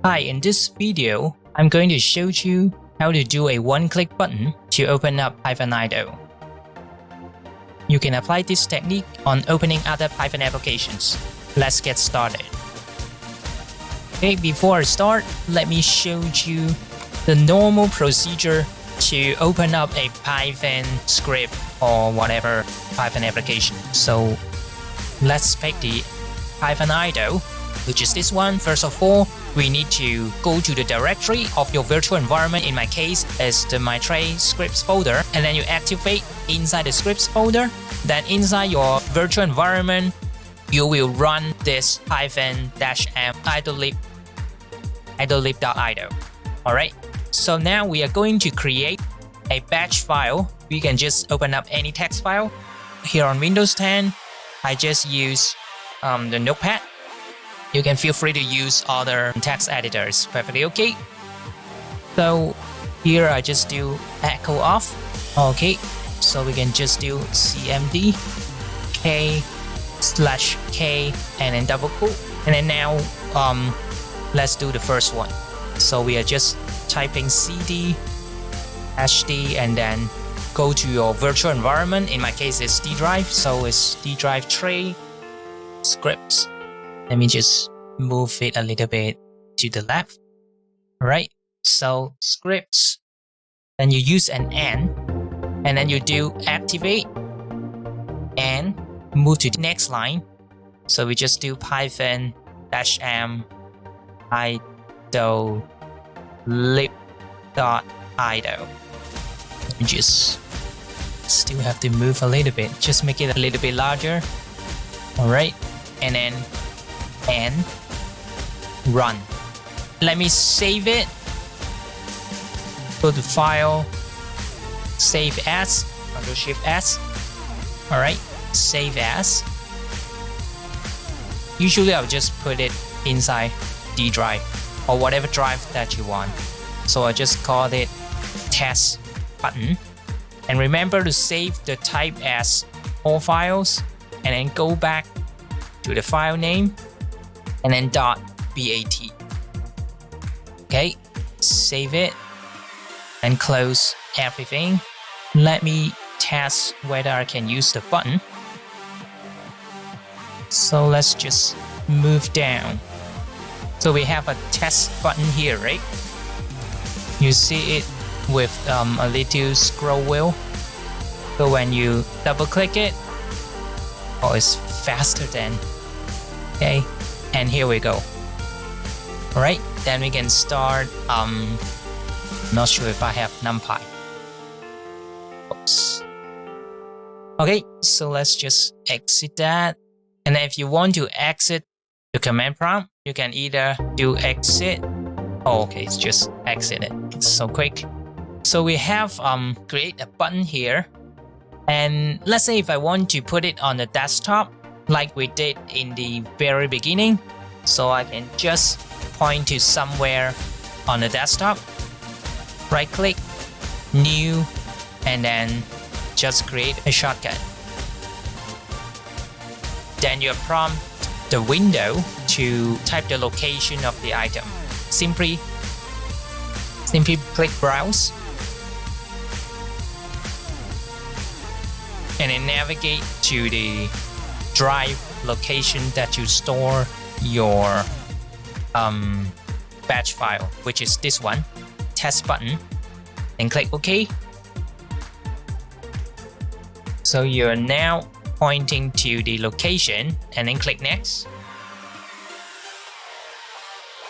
Hi, in this video, I'm going to show you how to do a one-click button to open up Python IDLE. You can apply this technique on opening other Python applications. Let's get started. Okay, before I start, let me show you the normal procedure to open up a Python script or whatever Python application. So let's pick the Python IDLE, which is this one. First of all, we need to go to the directory of your virtual environment. In my case, it's the my tray scripts folder, and then you activate inside the scripts folder. Then inside your virtual environment, you will run this python-m idlelib.idle. Alright, so now we are going to create a batch file. We can just open up any text file. Here on Windows 10, I just use the Notepad. You can feel free to use other text editors, perfectly okay. So here I just do echo off. Okay, so we can just do cmd k/k and then double quote. And then now let's do the first one. So we are just typing cd hd and then go to your virtual environment. In my case, it's D drive, so it's D drive tray scripts. Let me just move it a little bit to the left. Alright, so scripts, then you use an N, and then you do activate and move to the next line. So we just do python-m idlelib.idle. You just still have to move a little bit, just make it a little bit larger. Alright, and then and run. Let me save it. Go to file, save as, Ctrl+Shift+S. Alright, save as. Usually I'll just put it inside D drive or whatever drive that you want. So I just called it test button. And remember to save the type as all files, and then go back to the file name and then .bat. Okay, save it and close everything. Let me test whether I can use the button. So let's just move down. So we have a test button here, right? You see it with a little scroll wheel. So when you double click it, oh, it's faster than. Okay, and here we go. Alright, then we can start. Not sure if I have NumPy. Oops. Okay, so let's just exit that. And then if you want to exit the command prompt, you can either do exit. Oh, okay, it's just exit it. It's so quick. So we have create a button here. And let's say if I want to put it on the desktop, like we did in the very beginning, so I can just point to somewhere on the desktop, right click, new, and then just create a shortcut. Then you prompt the window to type the location of the item. Simply click browse and then navigate to the drive location that you store your batch file, which is this one, test button, and click OK. So you're now pointing to the location, and then click next.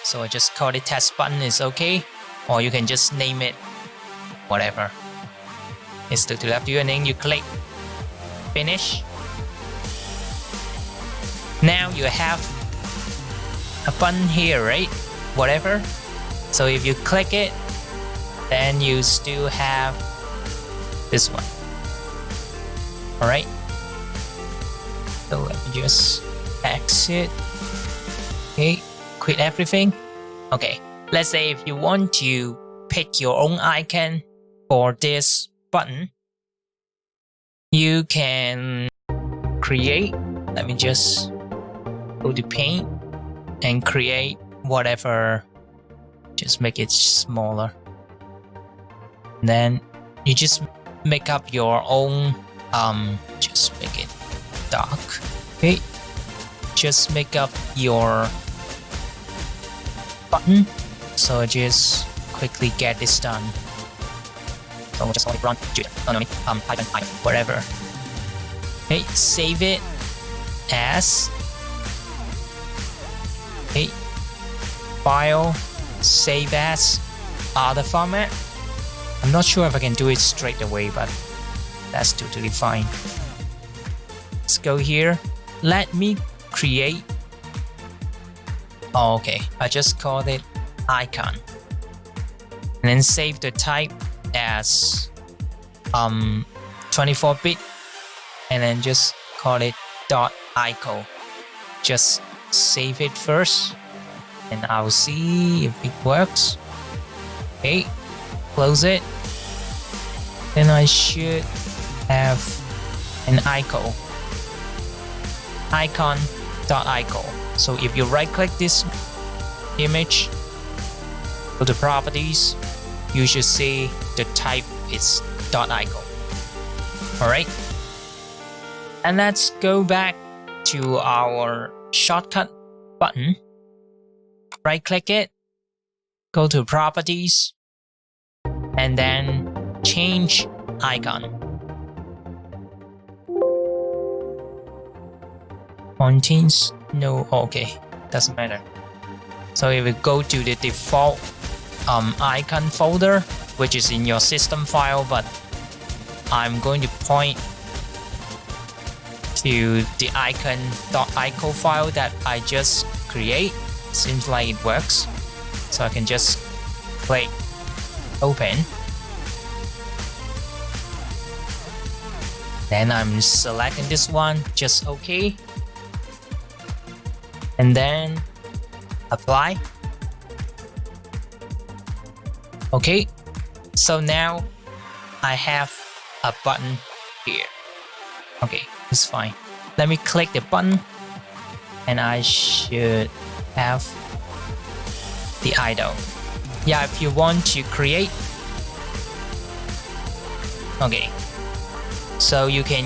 So I just call it test button is OK, or you can just name it whatever. It's to the left, and then you click finish. Now you have a button here, right? Whatever. So if you click it, then you still have this one. Alright. So let me just exit. Okay, quit everything. Okay, let's say if you want to pick your own icon for this button, you can create. Let me just go to paint and create whatever Just make it smaller. Then you just make up your own, just make it dark. Okay, just make up your button. So just quickly get this done. So just only run Python I, whatever. Okay, save it as, okay, file, save as, other format. I'm not sure if I can do it straight away, but that's totally fine. Let's go here. Let me create. Oh, okay, I just called it icon. And then save the type as 24-bit, and then just call it .ico. Just save it first, and I'll see if it works. Okay, close it. Then I should have an icon. Icon.ico. So if you right click this image, go to properties, you should see the type is .ico. Alright. And let's go back to our shortcut button. Right click it, go to properties, and then change icon. Contains no, okay, doesn't matter. So if we go to the default icon folder, which is in your system file, but I'm going to point to the icon.ico file that I just create. Seems like it works. So I can just click open. Then I'm selecting this one, just OK. And then apply. Okay, so now I have a button here. Okay, it's fine. Let me click the button and I should have the idle. Yeah, if you want to create. Okay, so you can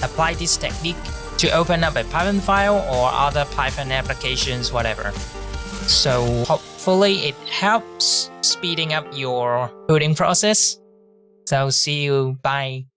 apply this technique to open up a Python file or other Python applications, whatever. So hopefully it helps speeding up your coding process. So see you, bye.